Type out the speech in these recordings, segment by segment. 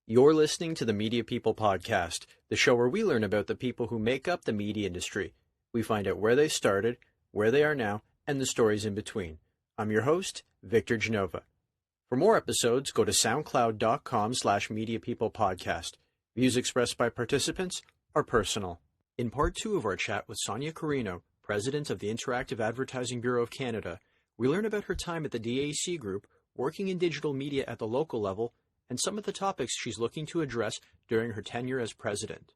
You're listening to the Media People Podcast, the show where we learn about the people who make up the media industry. We find out where they started, where they are now, and the stories in between. I'm your host, Victor Genova. For more episodes, go to soundcloud.com/mediapeoplepodcast. Views expressed by participants are personal. In part 2 of our chat with Sonia Carreno, President of the Interactive Advertising Bureau of Canada, we learn about her time at the DAC Group, working in digital media at the local level, and some of the topics she's looking to address during her tenure as president.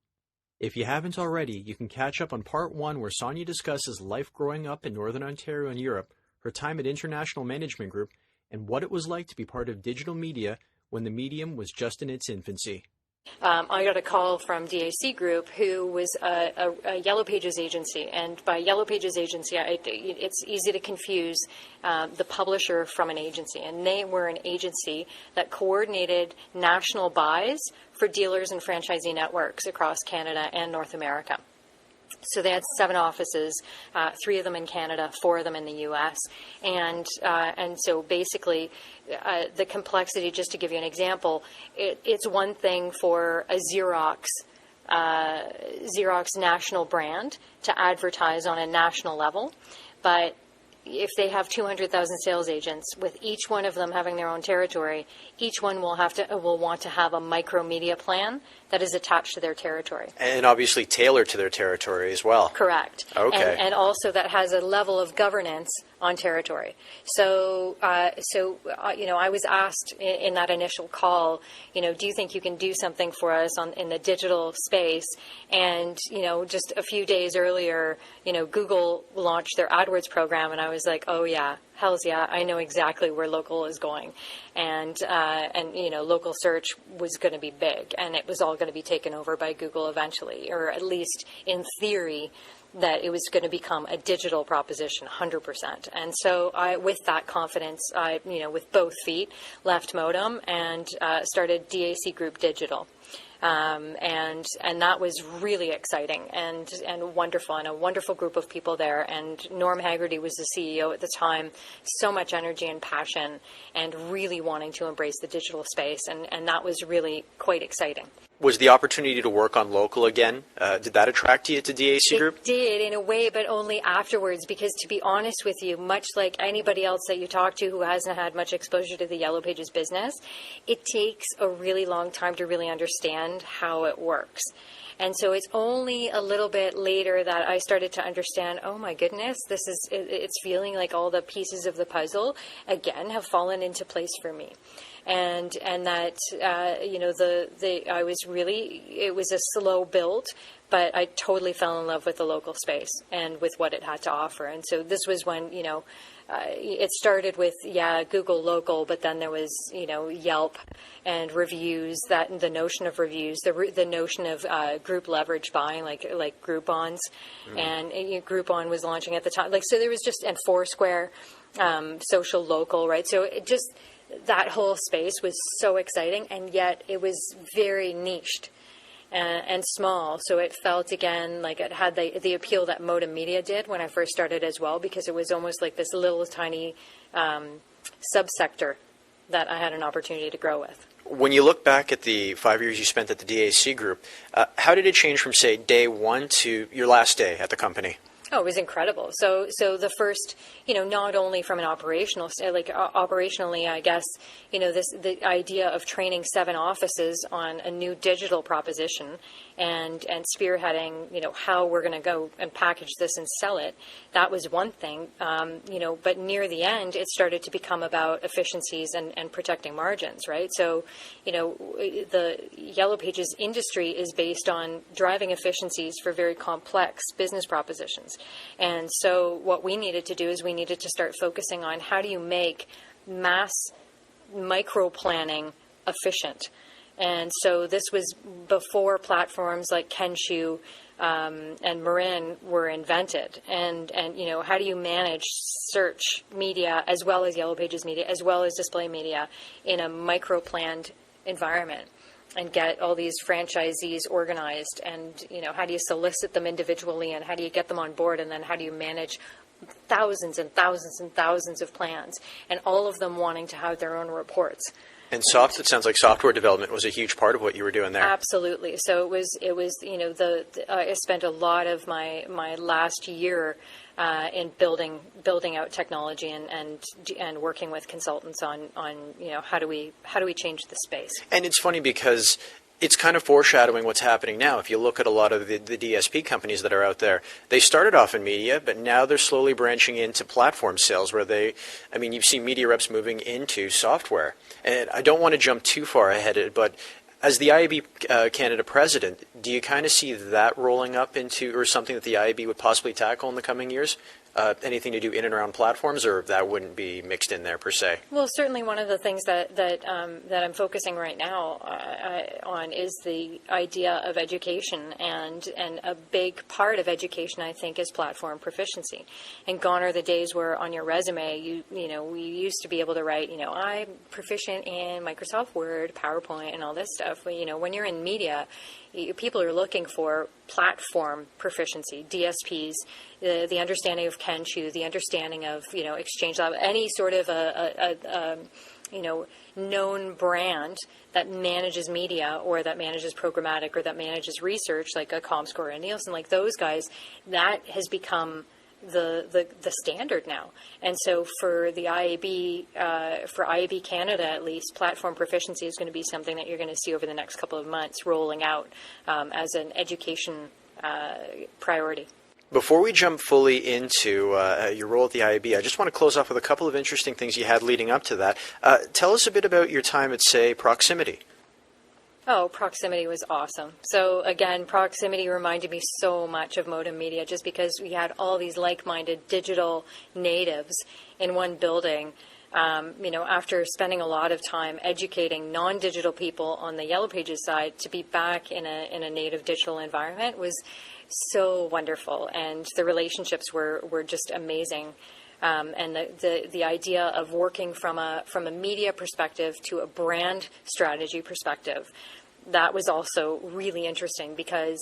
If you haven't already, you can catch up on part 1 where Sonia discusses life growing up in Northern Ontario and Europe, her time at International Management Group, and what it was like to be part of digital media when the medium was just in its infancy. I got a call from DAC Group, who was a Yellow Pages agency. And by Yellow Pages agency, it's easy to confuse the publisher from an agency. And they were an agency that coordinated national buys for dealers and franchisee networks across Canada and North America. So they had 7 offices, 3 of them in Canada, 4 of them in the U.S. And so basically, the complexity, just to give you an example, it's one thing for a Xerox national brand to advertise on a national level, but if they have 200,000 sales agents, with each one of them having their own territory, each one will want to have a micro media plan that is attached to their territory. And obviously tailored to their territory as well. Correct. Okay. And also that has a level of governance on territory. So I was asked in that initial call, do you think you can do something for us in the digital space? And, just a few days earlier, Google launched their AdWords program, and I was like, oh yeah, hells yeah, I know exactly where local is going. And local search was going to be big, and it was all going to be taken over by Google eventually, or at least in theory, that it was going to become a digital proposition, 100%. And so with that confidence, I, with both feet, left Modem and started DAC Group Digital. And that was really exciting and wonderful, and a wonderful group of people there. And Norm Haggerty was the CEO at the time, so much energy and passion and really wanting to embrace the digital space. And that was really quite exciting. Was the opportunity to work on local again, did that attract you to DAC Group? It did, in a way, but only afterwards, because to be honest with you, much like anybody else that you talk to who hasn't had much exposure to the Yellow Pages business, it takes a really long time to really understand how it works. And so it's only a little bit later that I started to understand, oh my goodness, it's feeling like all the pieces of the puzzle, again, have fallen into place for me. And that, it was a slow build, but I totally fell in love with the local space and with what it had to offer. And so this was when, it started with, Google local, but then there was, Yelp and reviews, the notion of reviews, the notion of group leverage buying, like Groupons. And Groupon was launching at the time. So there was and Foursquare, social local, right? So it just, that whole space was so exciting, and yet it was very niched and small. So it felt, again, like it had the appeal that Modem Media did when I first started as well, because it was almost like this little tiny subsector that I had an opportunity to grow with. When you look back at the 5 years you spent at the DAC Group, how did it change from, say, day one to your last day at the company? Oh, it was incredible. So the first, not only from an operationally, I guess, the idea of training 7 offices on a new digital proposition and spearheading, how we're going to go and package this and sell it. That was one thing, but near the end, it started to become about efficiencies and protecting margins, right? So, the Yellow Pages industry is based on driving efficiencies for very complex business propositions. And so what we needed to do is we needed to start focusing on how do you make mass micro planning efficient. And so this was before platforms like Kenshu and Marin were invented. And how do you manage search media as well as Yellow Pages media as well as display media in a micro-planned environment? And get all these franchisees organized, and how do you solicit them individually, and how do you get them on board, and then how do you manage thousands and thousands and thousands of plans, and all of them wanting to have their own reports. And it sounds like software development was a huge part of what you were doing there. Absolutely. So it was I spent a lot of my last year in building out technology and working with consultants on how do we change the space. And it's funny because it's kind of foreshadowing what's happening now. If you look at a lot of the DSP companies that are out there, they started off in media, but now they're slowly branching into platform sales where you've seen media reps moving into software. And I don't want to jump too far ahead, but as the IAB Canada president, do you kind of see that rolling up into, or something that the IAB would possibly tackle in the coming years? Anything to do in and around platforms, or that wouldn't be mixed in there per se? Well, certainly one of the things that I'm focusing right now on is the idea of education, and a big part of education, I think, is platform proficiency. And gone are the days where on your resume, we used to be able to write, I'm proficient in Microsoft Word, PowerPoint, and all this stuff. When you're in media, people are looking for platform proficiency, DSPs, the understanding of Kenshu, the understanding of Exchange Lab, any sort of a known brand that manages media or that manages programmatic or that manages research, like a Comscore and Nielsen, like those guys. That has become the standard now. And so for the IAB Canada, at least, platform proficiency is going to be something that you're going to see over the next couple of months rolling out as an education priority. Before we jump fully into your role at the IAB, I just want to close off with a couple of interesting things you had leading up to that. Tell us a bit about your time at, say, Proximity. Oh, Proximity was awesome. So again, Proximity reminded me so much of Modem Media, just because we had all these like-minded digital natives in one building. After spending a lot of time educating non-digital people on the Yellow Pages side, to be back in a native digital environment was so wonderful, and the relationships were just amazing. And the idea of working from a media perspective to a brand strategy perspective, that was also really interesting, because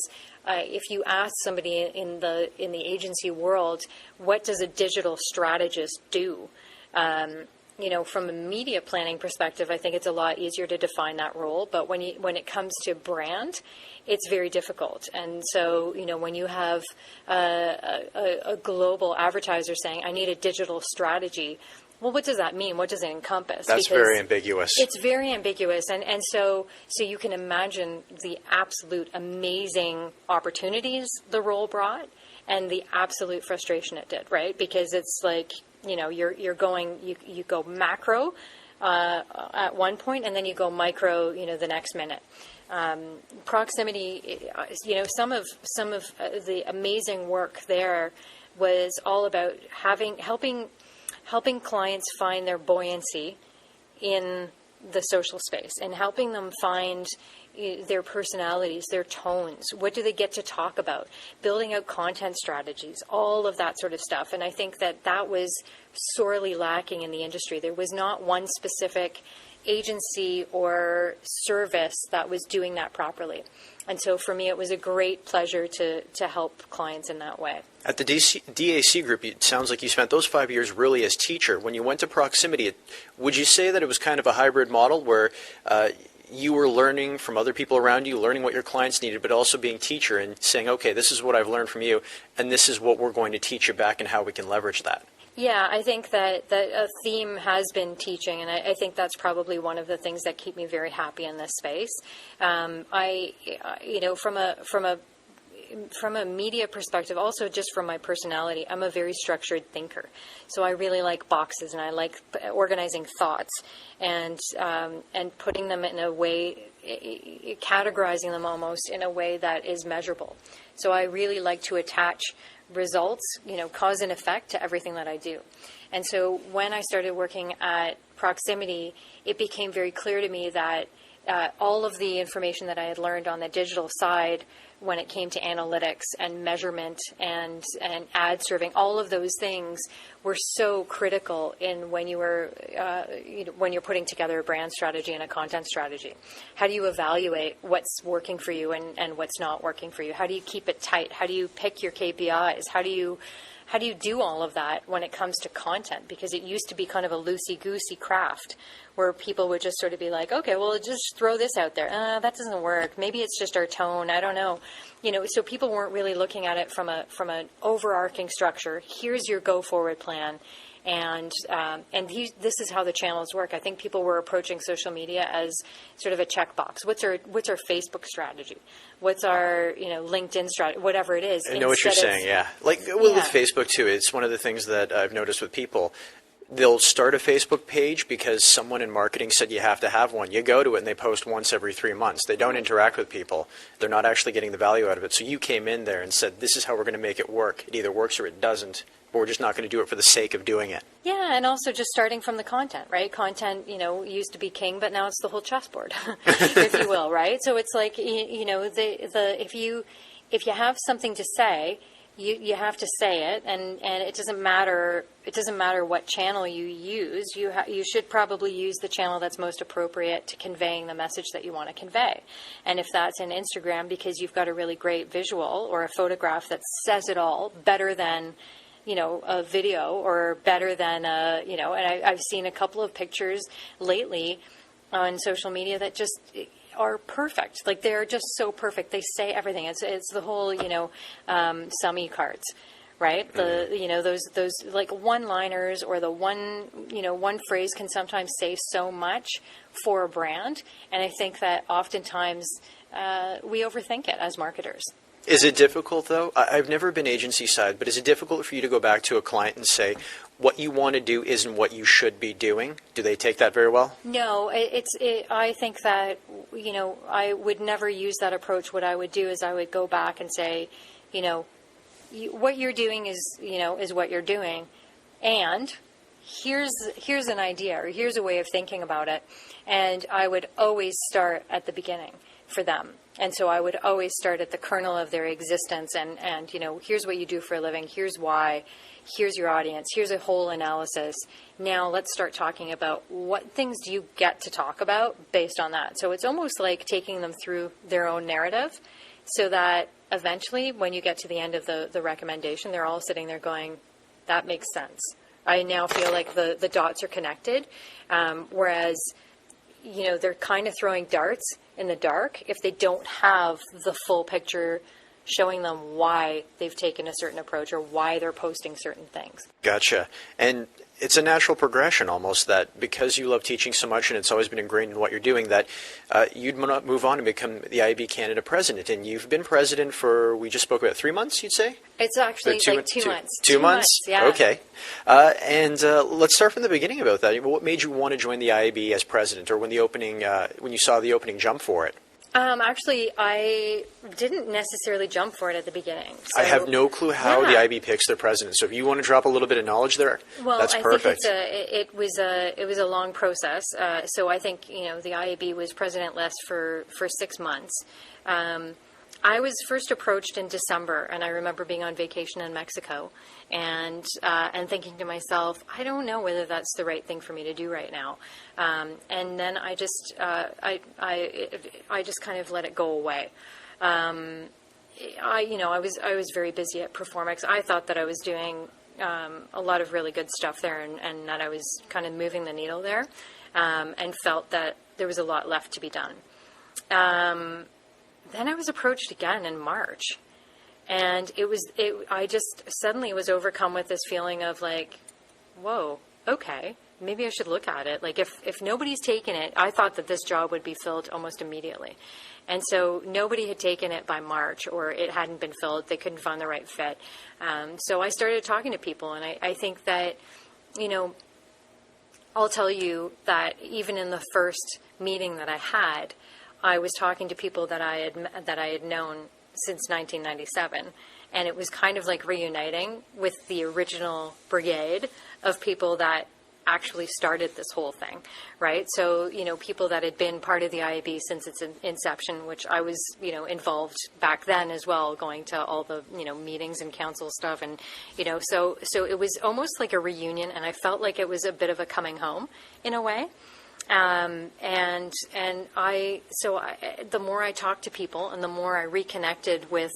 if you ask somebody in the agency world, what does a digital strategist do? From a media planning perspective, I think it's a lot easier to define that role. But when it comes to brand, it's very difficult. And so, when you have a global advertiser saying, I need a digital strategy, well, what does that mean? What does it encompass? That's very ambiguous. It's very ambiguous. And so you can imagine the absolute amazing opportunities the role brought and the absolute frustration it did, right? Because it's like, you go macro at one point, and then you go micro, the next minute. Proximity, some of the amazing work there was all about helping clients find their buoyancy in the social space, and helping them find their personalities, their tones. What do they get to talk about? Building out content strategies, all of that sort of stuff. And I think that was sorely lacking in the industry. There was not one specific agency or service that was doing that properly. And so for me, it was a great pleasure to help clients in that way. At the DAC Group, it sounds like you spent those 5 years really as teacher. When you went to Proximity, would you say that it was kind of a hybrid model where you were learning from other people around you, learning what your clients needed, but also being teacher and saying, okay, this is what I've learned from you, and this is what we're going to teach you back and how we can leverage that? Yeah, I think that a theme has been teaching, and I think that's probably one of the things that keep me very happy in this space. From a media perspective, also just from my personality, I'm a very structured thinker. So I really like boxes, and I like organizing thoughts and putting them in a way, categorizing them almost in a way that is measurable. So I really like to attach results, cause and effect to everything that I do. And so when I started working at Proximity, it became very clear to me that all of the information that I had learned on the digital side when it came to analytics and measurement and ad serving, all of those things were so critical in when you were when you're putting together a brand strategy and a content strategy. How do you evaluate what's working for you and what's not working for you? How do you keep it tight? How do you pick your KPIs? How do you how do you do all of that when it comes to content? Because it used to be kind of a loosey-goosey craft where people would just sort of be like, okay, well, just throw this out there. That doesn't work. Maybe it's just our tone. I don't know. So people weren't really looking at it from an overarching structure. Here's your go-forward plan. And this is how the channels work. I think people were approaching social media as sort of a checkbox. What's our Facebook strategy? What's our LinkedIn strategy? Whatever it is. I know what you're saying. Yeah, with Facebook too. It's one of the things that I've noticed with people. They'll start a Facebook page because someone in marketing said you have to have one. You go to it and they post once every 3 months. They don't interact with people. They're not actually getting the value out of it. So you came in there and said, this is how we're going to make it work. It either works or it doesn't. But we're just not going to do it for the sake of doing it. Yeah, and also just starting from the content, right? Content, used to be king, but now it's the whole chessboard, if you will, right? So it's like, if you have something to say, you have to say it, and it doesn't matter. It doesn't matter what channel you use. You should probably use the channel that's most appropriate to conveying the message that you want to convey. And if that's in Instagram because you've got a really great visual or a photograph that says it all better than a video, or better than and I've seen a couple of pictures lately on social media that just are perfect. Like, they're just so perfect. They say everything. It's the whole, summy cards, right? Those like one-liners, or the one phrase can sometimes say so much for a brand. And I think that oftentimes we overthink it as marketers. Is it difficult, though? I've never been agency side, but is it difficult for you to go back to a client and say, what you want to do isn't what you should be doing? Do they take that very well? No, I think that, I would never use that approach. What I would do is I would go back and say, what you're doing is what you're doing. And here's an idea, or here's a way of thinking about it. And I would always start at the beginning for them. And so I would always start at the kernel of their existence, and here's what you do for a living, here's why, here's your audience, here's a whole analysis. Now let's start talking about what things do you get to talk about based on that. So it's almost like taking them through their own narrative, so that eventually when you get to the end of the recommendation, they're all sitting there going, that makes sense. I now feel like the dots are connected, whereas they're kind of throwing darts in the dark if they don't have the full picture showing them why they've taken a certain approach or why they're posting certain things. Gotcha. And it's a natural progression almost, that because you love teaching so much and it's always been ingrained in what you're doing, that you'd move on and become the IAB Canada president. And you've been president for, we just spoke about 3 months, you'd say? It's actually like 2 months. 2 months? Yeah. Okay. And let's start from the beginning about that. What made you want to join the IAB as president, or when you saw the opening jump for it? Actually, I didn't necessarily jump for it at the beginning. So, I have no clue how the IAB picks their president. So if you want to drop a little bit of knowledge there, that's perfect. It was a long process. So I think the IAB was president-less for 6 months. I was first approached in December, and I remember being on vacation in Mexico, and thinking to myself, I don't know whether that's the right thing for me to do right now. And then I just kind of let it go away. I was very busy at Performix. I thought that I was doing a lot of really good stuff there, and that I was kind of moving the needle there, and felt that there was a lot left to be done. Then I was approached again in March, and I just suddenly was overcome with this feeling of like, whoa, okay, maybe I should look at it. Like, if nobody's taken it, I thought that this job would be filled almost immediately. And so nobody had taken it by March, or it hadn't been filled. They couldn't find the right fit. So I started talking to people, and I think that, I'll tell you that even in the first meeting that I had, I was talking to people that I had known since 1997, and it was kind of like reuniting with the original brigade of people that actually started this whole thing, right? So, people that had been part of the IAB since its inception, which I was, involved back then as well, going to all the, meetings and council stuff, and, so it was almost like a reunion, and I felt like it was a bit of a coming home in a way. The more I talked to people and the more I reconnected with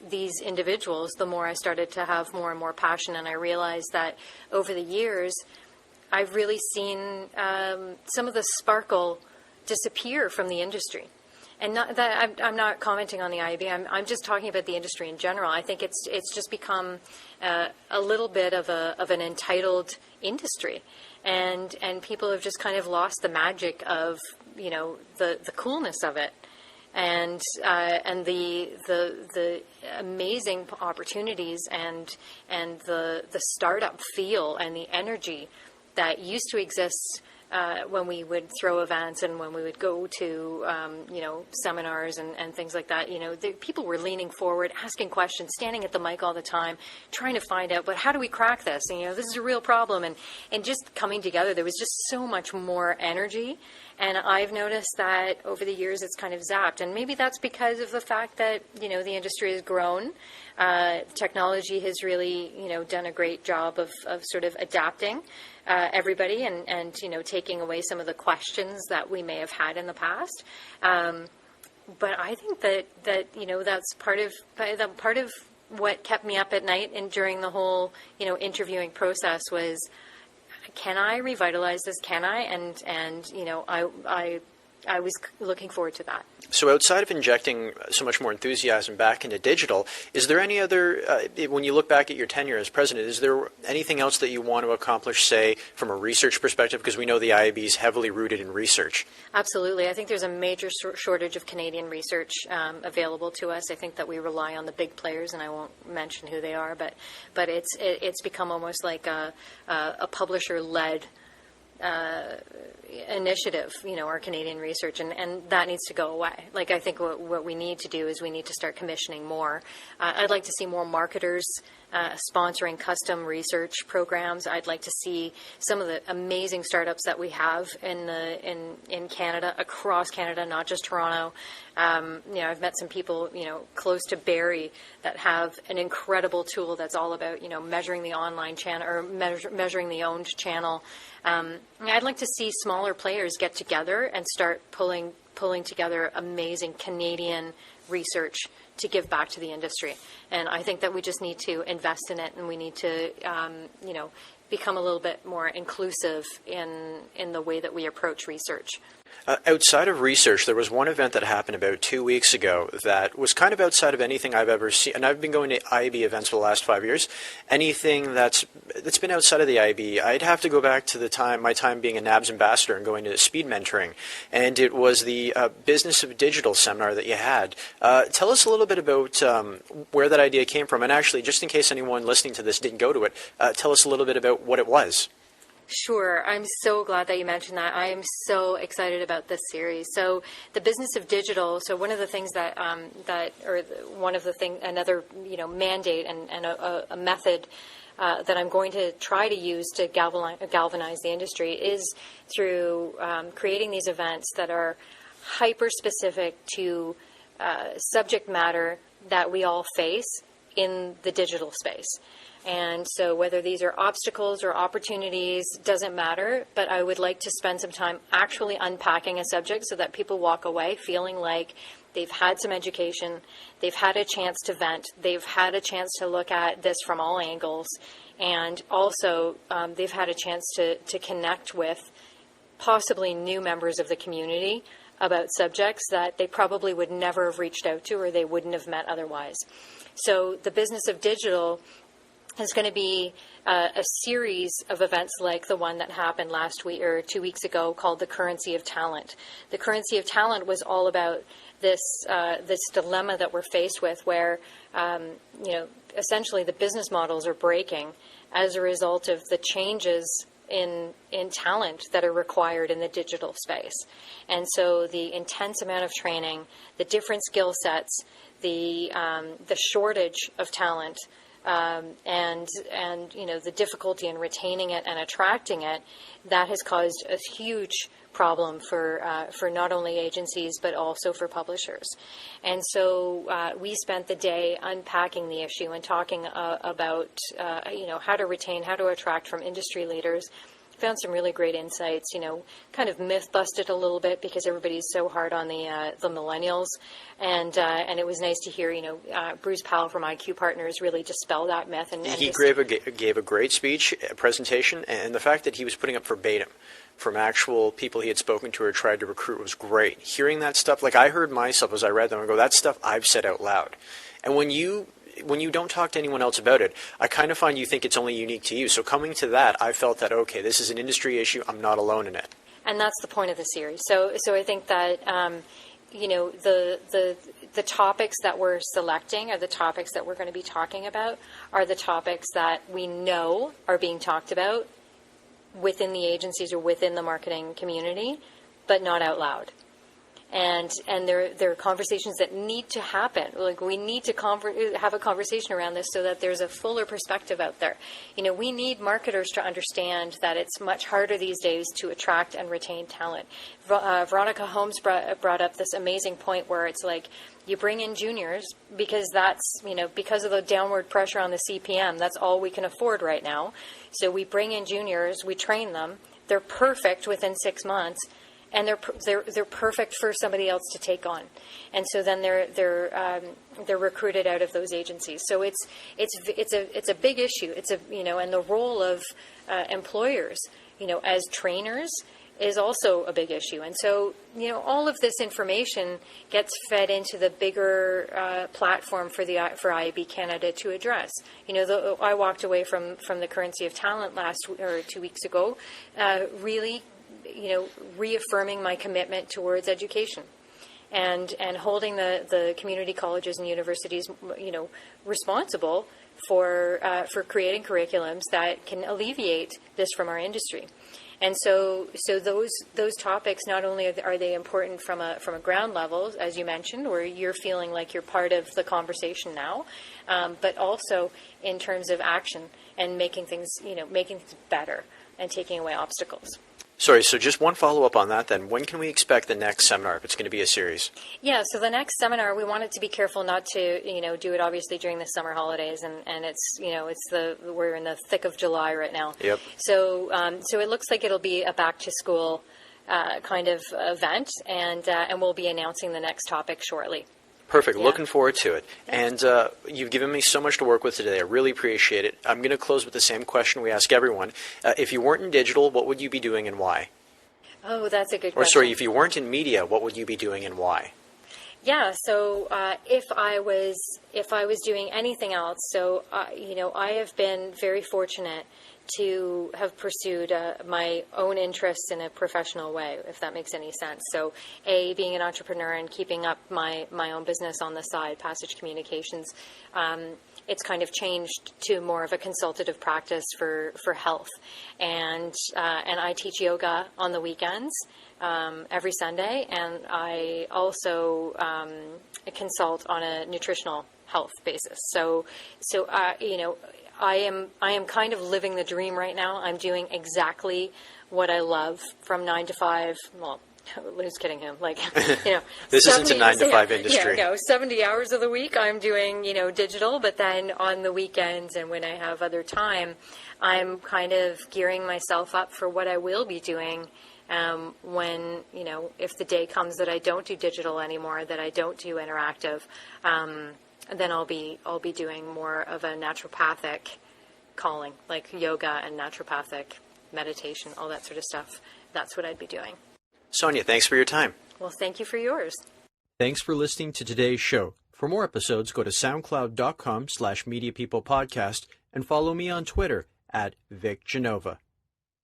these individuals, the more I started to have more and more passion. And I realized that over the years, I've really seen some of the sparkle disappear from the industry. And not that I'm not commenting on the IAB. I'm just talking about the industry in general. I think it's just become a little bit of an entitled industry, and people have just kind of lost the magic of the coolness of it, and the amazing opportunities and the startup feel and the energy that used to exist when we would throw events and when we would go to, seminars and things like that. People were leaning forward, asking questions, standing at the mic all the time, trying to find out, but how do we crack this? And, this is a real problem. And just coming together, there was just so much more energy. And I've noticed that over the years it's kind of zapped. And maybe that's because of the fact that, the industry has grown. Technology has really, done a great job of sort of adapting everybody and taking away some of the questions that we may have had in the past. But I think that that's part of what kept me up at night and during the whole, interviewing process was, can I revitalize this? Can I? And I was looking forward to that. So outside of injecting so much more enthusiasm back into digital, is there any other, when you look back at your tenure as president, is there anything else that you want to accomplish, say, from a research perspective? Because we know the IAB is heavily rooted in research. Absolutely. I think there's a major shortage of Canadian research available to us. I think that we rely on the big players, and I won't mention who they are, but it's become almost like a publisher-led initiative, our Canadian research, and that needs to go away. Like, I think what we need to do is we need to start commissioning more. I'd like to see more marketers sponsoring custom research programs. I'd like to see some of the amazing startups that we have in Canada, across Canada, not just Toronto. I've met some people, close to Barrie that have an incredible tool that's all about, measuring the online channel or measuring the owned channel. I'd like to see smaller players get together and start pulling together amazing Canadian research to give back to the industry. And I think that we just need to invest in it, and we need to, become a little bit more inclusive in the way that we approach research. Outside of research, there was one event that happened about 2 weeks ago that was kind of outside of anything I've ever seen. And I've been going to IAB events for the last 5 years. Anything that's been outside of the IAB, I'd have to go back to my time being a NABS ambassador and going to speed mentoring. And it was the Business of Digital seminar that you had. Tell us a little bit about where that idea came from. And actually, just in case anyone listening to this didn't go to it, tell us a little bit about what it was. Sure. I'm so glad that you mentioned that. I am so excited about this series. So the Business of Digital, so one of the things another mandate and a method that I'm going to try to use to galvanize the industry is through creating these events that are hyper-specific to subject matter that we all face in the digital space. And so whether these are obstacles or opportunities, doesn't matter, but I would like to spend some time actually unpacking a subject so that people walk away feeling like they've had some education, they've had a chance to vent, they've had a chance to look at this from all angles, and also they've had a chance to connect with possibly new members of the community about subjects that they probably would never have reached out to or they wouldn't have met otherwise. So the Business of Digital is going to be a series of events like the one that happened last week or 2 weeks ago called The Currency of Talent. The Currency of Talent was all about this dilemma that we're faced with where, essentially the business models are breaking as a result of the changes in talent that are required in the digital space. And so the intense amount of training, the different skill sets, the shortage of talent, and the difficulty in retaining it and attracting it, that has caused a huge problem for not only agencies but also for publishers. And so we spent the day unpacking the issue and talking about how to retain, how to attract from industry leaders found some really great insights, kind of myth busted a little bit because everybody's so hard on the millennials. And it was nice to hear, Bruce Powell from IQ Partners really dispel that myth. And he gave a great speech, a presentation, and the fact that he was putting up verbatim from actual people he had spoken to or tried to recruit was great. Hearing that stuff, like I heard myself as I read them, I go, that's stuff I've said out loud. And when you don't talk to anyone else about it, I kind of find you think it's only unique to you. So coming to that, I felt that, okay, this is an industry issue. I'm not alone in it. And that's the point of the series. So I think that, the topics that we're selecting or the topics that we're going to be talking about are the topics that we know are being talked about within the agencies or within the marketing community, but not out loud. And there are conversations that need to happen. Like we need to have a conversation around this so that there's a fuller perspective out there. We need marketers to understand that it's much harder these days to attract and retain talent. Veronica Holmes brought up this amazing point where it's like you bring in juniors because that's, because of the downward pressure on the CPM, that's all we can afford right now. So we bring in juniors, we train them, they're perfect within 6 months. And they're perfect for somebody else to take on, and so then they're recruited out of those agencies. So it's a big issue. It's and the role of employers, as trainers is also a big issue. And so all of this information gets fed into the bigger platform for IAB Canada to address. I walked away from the currency of talent 2 weeks ago, really. Reaffirming my commitment towards education and holding the community colleges and universities, responsible for creating curriculums that can alleviate this from our industry. And so those topics, not only are they important from a ground level, as you mentioned, where you're feeling like you're part of the conversation now, but also in terms of action and making things better and taking away obstacles. Sorry, so just one follow-up on that then. When can we expect the next seminar, if it's going to be a series? Yeah, so the next seminar, we wanted to be careful not to, do it obviously during the summer holidays, and it's, we're in the thick of July right now. Yep. So it looks like it'll be a back-to-school kind of event, and we'll be announcing the next topic shortly. Perfect. Yeah. Looking forward to it. And you've given me so much to work with today. I really appreciate it. I'm going to close with the same question we ask everyone. If you weren't in digital, what would you be doing and why? Oh, that's a good question. Or sorry, if you weren't in media, what would you be doing and why? Yeah, so if I was doing anything else, so I have been very fortunate to have pursued my own interests in a professional way, if that makes any sense. So, being an entrepreneur and keeping up my own business on the side, Passage Communications, it's kind of changed to more of a consultative practice for health, and I teach yoga on the weekends every Sunday, and I also consult on a nutritional health basis. So I am kind of living the dream right now. I'm doing exactly what I love from 9 to 5. Well, who's kidding him? Like, this isn't a 9 to 5 industry. Yeah, 70 hours of the week I'm doing, digital, but then on the weekends and when I have other time, I'm kind of gearing myself up for what I will be doing when, if the day comes that I don't do digital anymore, that I don't do interactive, then I'll be doing more of a naturopathic calling, like yoga and naturopathic meditation, all that sort of stuff. That's what I'd be doing. Sonia, thanks for your time. Well, thank you for yours. Thanks for listening to today's show. For more episodes, go to soundcloud.com/mediapeoplepodcast and follow me on Twitter @VicGenova.